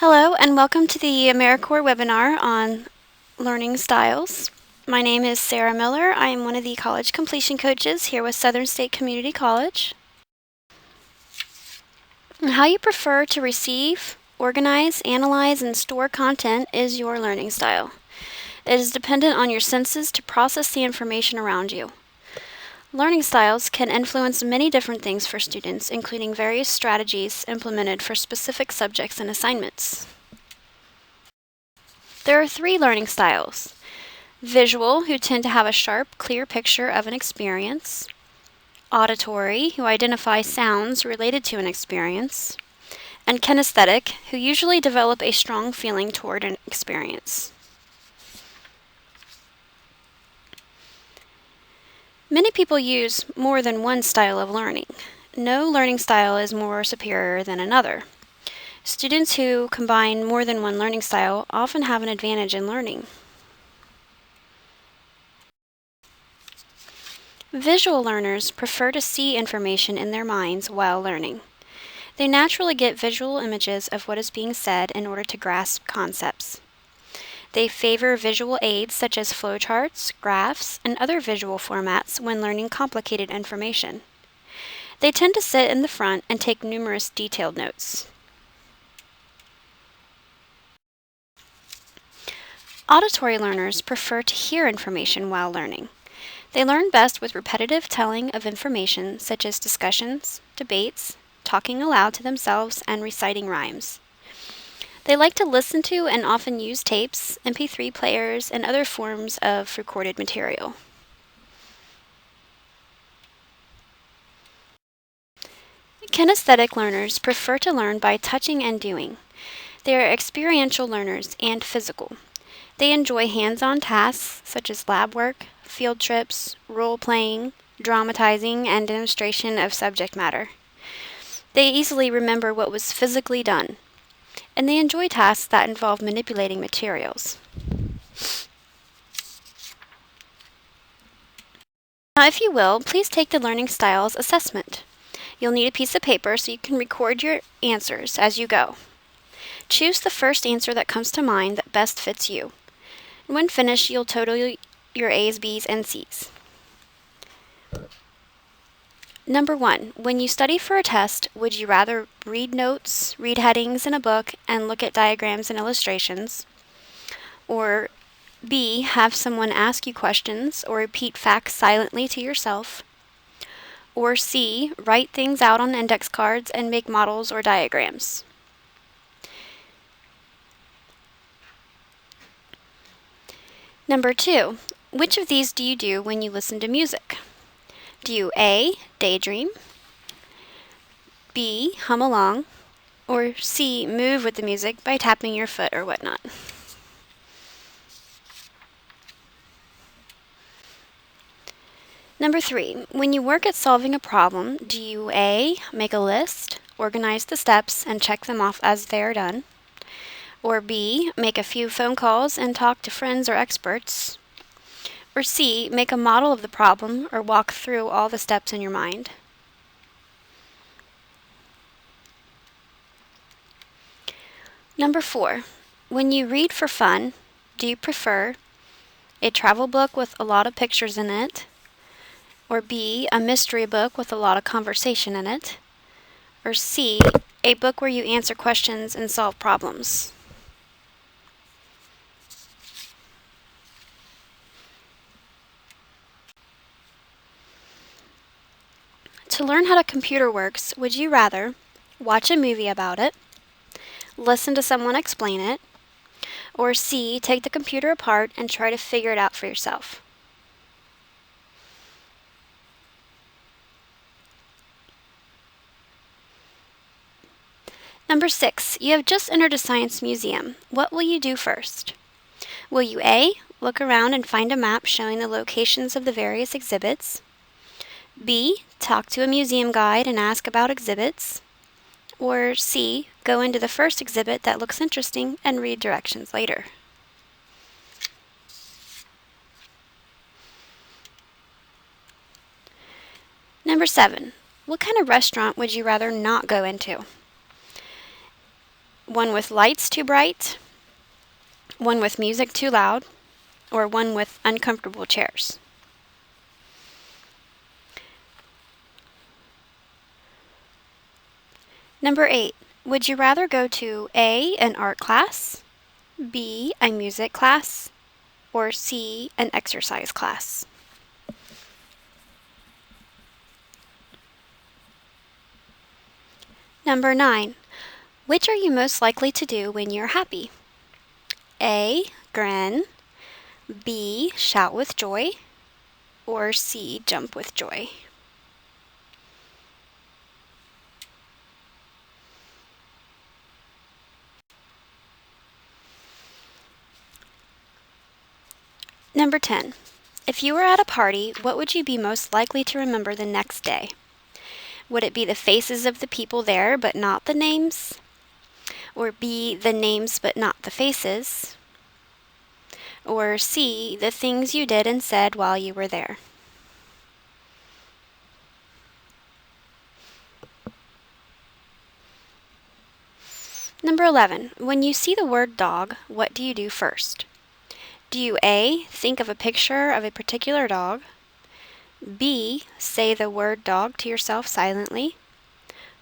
Hello and welcome to the AmeriCorps webinar on learning styles. My name is Sarah Miller. I am one of the college completion coaches here with Southern State Community College. And how you prefer to receive, organize, analyze, and store content is your learning style. It is dependent on your senses to process the information around you. Learning styles can influence many different things for students, including various strategies implemented for specific subjects and assignments. There are three learning styles: visual, who tend to have a sharp, clear picture of an experience; auditory, who identify sounds related to an experience; and kinesthetic, who usually develop a strong feeling toward an experience. Many people use more than one style of learning. No learning style is more superior than another. Students who combine more than one learning style often have an advantage in learning. Visual learners prefer to see information in their minds while learning. They naturally get visual images of what is being said in order to grasp concepts. They favor visual aids such as flowcharts, graphs, and other visual formats when learning complicated information. They tend to sit in the front and take numerous detailed notes. Auditory learners prefer to hear information while learning. They learn best with repetitive telling of information such as discussions, debates, talking aloud to themselves, and reciting rhymes. They like to listen to and often use tapes, MP3 players, and other forms of recorded material. Kinesthetic learners prefer to learn by touching and doing. They are experiential learners and physical. They enjoy hands-on tasks such as lab work, field trips, role-playing, dramatizing, and demonstration of subject matter. They easily remember what was physically done, and they enjoy tasks that involve manipulating materials. Now, if you will, please take the Learning Styles assessment. You'll need a piece of paper so you can record your answers as you go. Choose the first answer that comes to mind that best fits you. And when finished, you'll total your A's, B's, and C's. Number 1, when you study for a test, would you rather read notes, read headings in a book, and look at diagrams and illustrations? Or B, have someone ask you questions or repeat facts silently to yourself? Or C, write things out on index cards and make models or diagrams? Number 2, which of these do you do when you listen to music? Do you A, daydream, B, hum along, or C, move with the music by tapping your foot or whatnot? Number 3, when you work at solving a problem, do you A, make a list, organize the steps, and check them off as they are done? Or B, make a few phone calls and talk to friends or experts? Or C, make a model of the problem or walk through all the steps in your mind? Number 4, when you read for fun, do you prefer a travel book with a lot of pictures in it? Or B, a mystery book with a lot of conversation in it? Or C, a book where you answer questions and solve problems? To learn how a computer works, would you rather watch a movie about it, listen to someone explain it, or C, take the computer apart and try to figure it out for yourself? Number 6, you have just entered a science museum. What will you do first? Will you A, look around and find a map showing the locations of the various exhibits? B, talk to a museum guide and ask about exhibits? Or C, go into the first exhibit that looks interesting and read directions later? Number 7, what kind of restaurant would you rather not go into? one with lights too bright, one with music too loud, or one with uncomfortable chairs? Number 8. Would you rather go to A, an art class, B, a music class, or C, an exercise class? Number 9. Which are you most likely to do when you're happy? A, grin, B, shout with joy, or C, jump with joy? Number 10. If you were at a party, what would you be most likely to remember the next day? Would it be the faces of the people there but not the names? Or B, the names but not the faces? Or C, the things you did and said while you were there? Number 11. When you see the word dog, what do you do first? Do you A, think of a picture of a particular dog, B, say the word dog to yourself silently,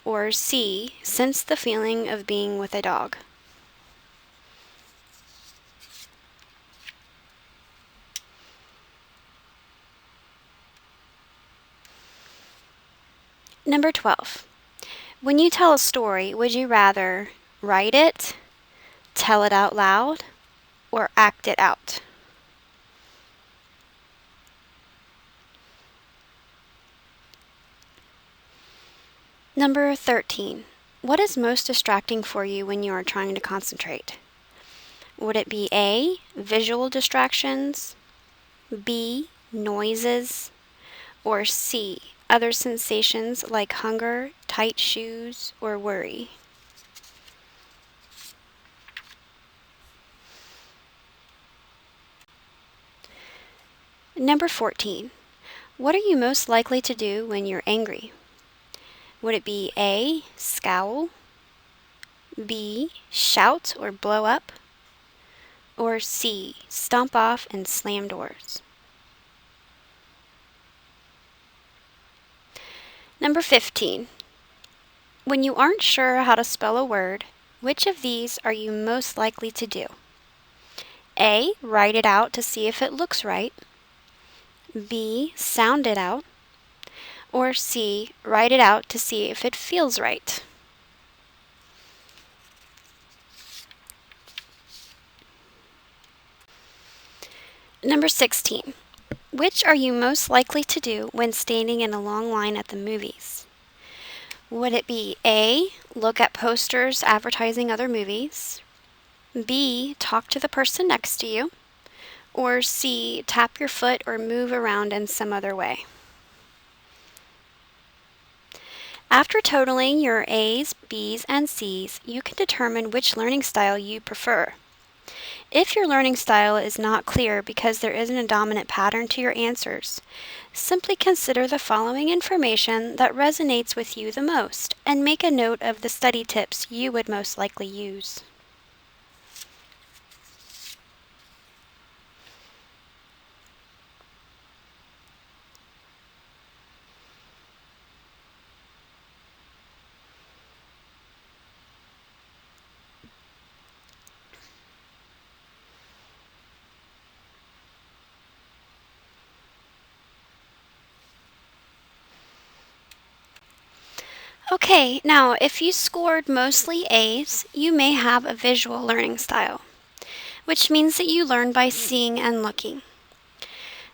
or C, sense the feeling of being with a dog? Number 12. When you tell a story, would you rather write it, tell it out loud, or act it out? Number 13. What is most distracting for you when you are trying to concentrate? Would it be A, visual distractions, B, noises, or C, other sensations like hunger, tight shoes, or worry? Number 14. What are you most likely to do when you're angry? Would it be A, scowl, B, shout or blow up, or C, stomp off and slam doors? Number 15. When you aren't sure how to spell a word, which of these are you most likely to do? A, write it out to see if it looks right, B, sound it out, or C, write it out to see if it feels right? Number 16. Which are you most likely to do when standing in a long line at the movies? Would it be A, look at posters advertising other movies, B, talk to the person next to you, or C, tap your foot or move around in some other way? After totaling your A's, B's, and C's, you can determine which learning style you prefer. If your learning style is not clear because there isn't a dominant pattern to your answers, simply consider the following information that resonates with you the most and make a note of the study tips you would most likely use. Okay, now if you scored mostly A's, you may have a visual learning style, which means that you learn by seeing and looking.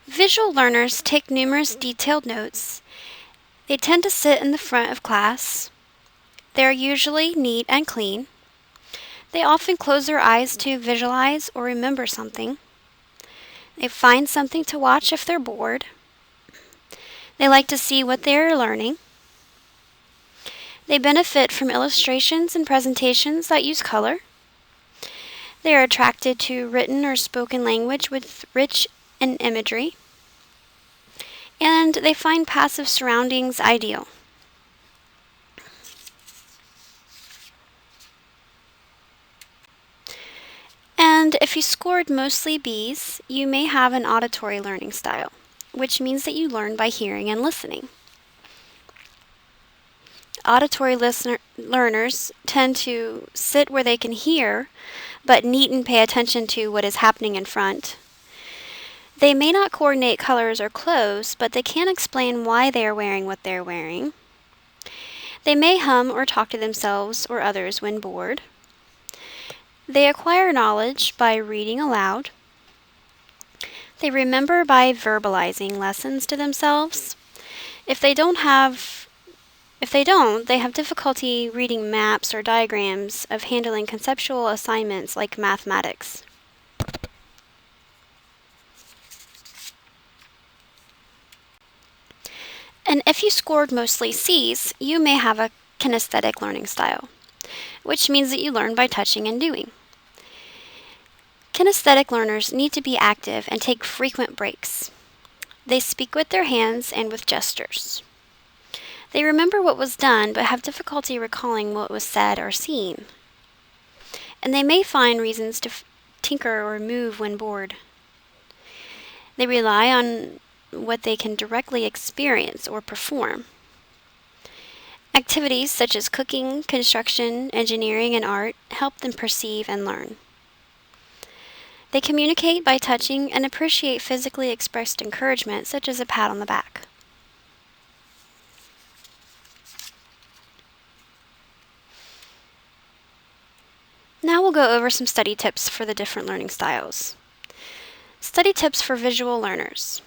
Visual learners take numerous detailed notes. They tend to sit in the front of class. They are usually neat and clean. They often close their eyes to visualize or remember something. They find something to watch if they're bored. They like to see what they are learning. They benefit from illustrations and presentations that use color. They are attracted to written or spoken language with rich and imagery. And they find passive surroundings ideal. if you scored mostly Bs, you may have an auditory learning style, which means that you learn by hearing and listening. Auditory learners tend to sit where they can hear, but neat and pay attention to what is happening in front. They may not coordinate colors or clothes, but they can explain why they are wearing what they're wearing. They may hum or talk to themselves or others when bored. They acquire knowledge by reading aloud. They remember by verbalizing lessons to themselves. If they don't, they have difficulty reading maps or diagrams of handling conceptual assignments like mathematics. And if you scored mostly Cs, you may have a kinesthetic learning style, which means that you learn by touching and doing. Kinesthetic learners need to be active and take frequent breaks. They speak with their hands and with gestures. They remember what was done but have difficulty recalling what was said or seen. And they may find reasons to tinker or move when bored. They rely on what they can directly experience or perform. Activities such as cooking, construction, engineering, and art help them perceive and learn. They communicate by touching and appreciate physically expressed encouragement, such as a pat on the back. Now we'll go over some study tips for the different learning styles. Study tips for visual learners.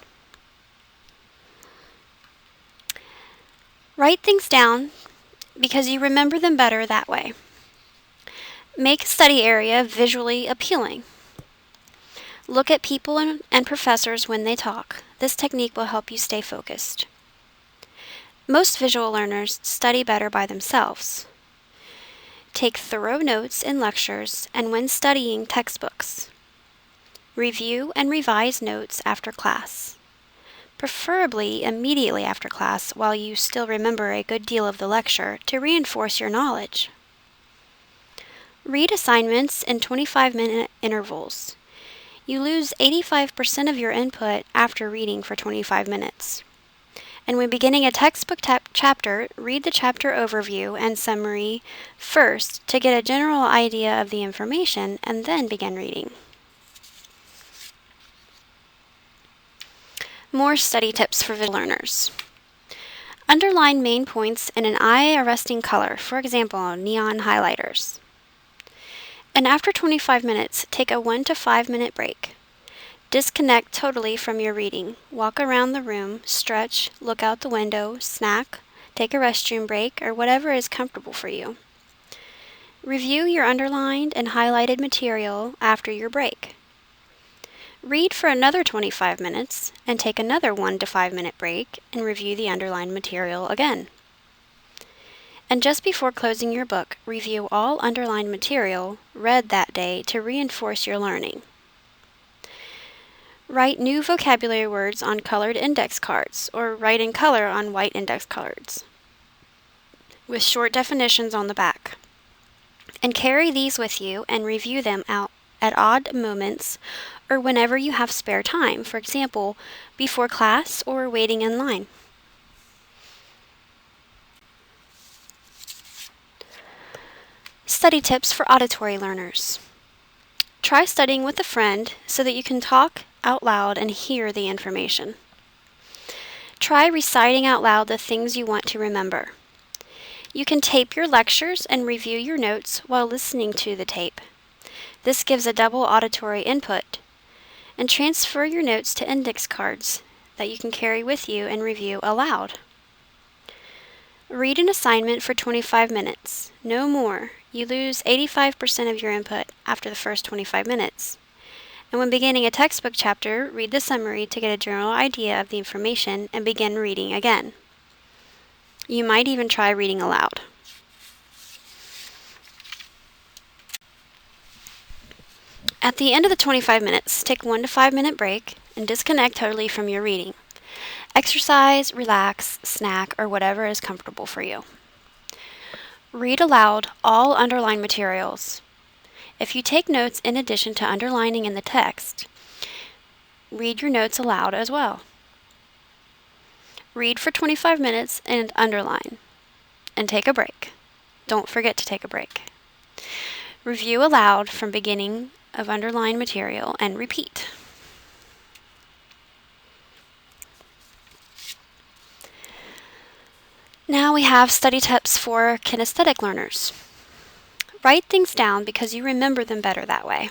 Write things down because you remember them better that way. Make a study area visually appealing. Look at people and professors when they talk. This technique will help you stay focused. Most visual learners study better by themselves. Take thorough notes in lectures and when studying textbooks. Review and revise notes after class, preferably immediately after class while you still remember a good deal of the lecture to reinforce your knowledge. Read assignments in 25-minute intervals. You lose 85% of your input after reading for 25 minutes. And when beginning a textbook chapter, read the chapter overview and summary first to get a general idea of the information and then begin reading. More study tips for visual learners. Underline main points in an eye-arresting color, for example, neon highlighters. And after 25 minutes, take a 1 to 5 minute break. Disconnect totally from your reading. Walk around the room, stretch, look out the window, snack, take a restroom break, or whatever is comfortable for you. Review your underlined and highlighted material after your break. Read for another 25 minutes and take another 1 to 5 minute break and review the underlined material again. And just before closing your book, review all underlined material read that day to reinforce your learning. Write new vocabulary words on colored index cards or write in color on white index cards with short definitions on the back. And carry these with you and review them out at odd moments or whenever you have spare time, for example, before class or waiting in line. Study tips for auditory learners. Try studying with a friend so that you can talk out loud and hear the information. Try reciting out loud the things you want to remember. You can tape your lectures and review your notes while listening to the tape. This gives a double auditory input. And transfer your notes to index cards that you can carry with you and review aloud. Read an assignment for 25 minutes, no more. You lose 85% of your input after the first 25 minutes. And when beginning a textbook chapter, read the summary to get a general idea of the information and begin reading again. You might even try reading aloud. At the end of the 25 minutes, take 1 to 5 minute break and disconnect totally from your reading. Exercise, relax, snack, or whatever is comfortable for you. Read aloud all underlined materials. If you take notes in addition to underlining in the text, read your notes aloud as well. Read for 25 minutes and underline. And take a break. Don't forget to take a break. Review aloud from beginning of underlined material and repeat. Now we have study tips for kinesthetic learners. Write things down because you remember them better that way.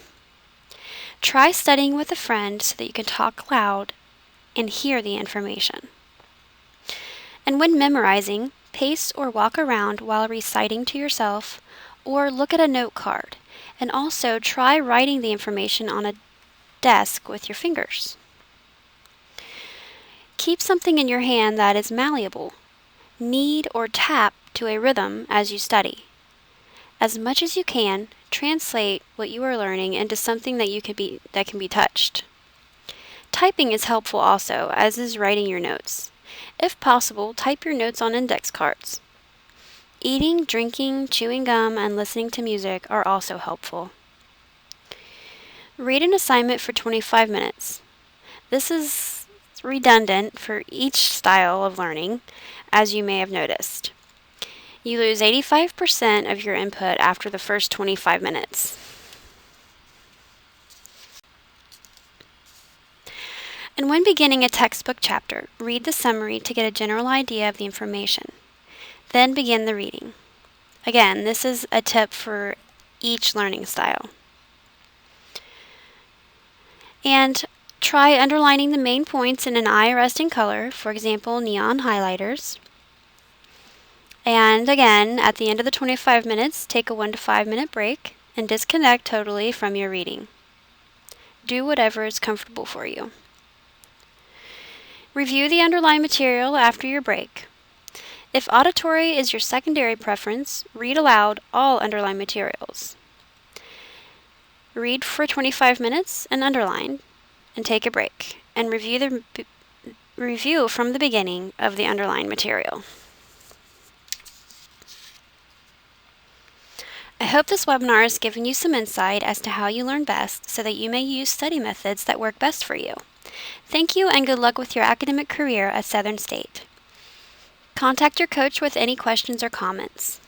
Try studying with a friend so that you can talk loud and hear the information. And when memorizing, pace or walk around while reciting to yourself, or look at a note card, and also try writing the information on a desk with your fingers. Keep something in your hand that is malleable. Knead or tap to a rhythm as you study. As much as you can, translate what you are learning into something that can be touched. Typing is helpful also, as is writing your notes. If possible, type your notes on index cards. Eating, drinking, chewing gum, and listening to music are also helpful. Read an assignment for 25 minutes. This is redundant for each style of learning, as you may have noticed. You lose 85% of your input after the first 25 minutes. And when beginning a textbook chapter, read the summary to get a general idea of the information. Then begin the reading. Again, this is a tip for each learning style. And try underlining the main points in an eye-arresting color, for example, neon highlighters. And again, at the end of the 25 minutes, take a 1 to 5 minute break and disconnect totally from your reading. Do whatever is comfortable for you. Review the underlined material after your break. If auditory is your secondary preference, read aloud all underlined materials. Read for 25 minutes and underline, and take a break, and review from the beginning of the underlined material. I hope this webinar has given you some insight as to how you learn best so that you may use study methods that work best for you. Thank you and good luck with your academic career at Southern State. Contact your coach with any questions or comments.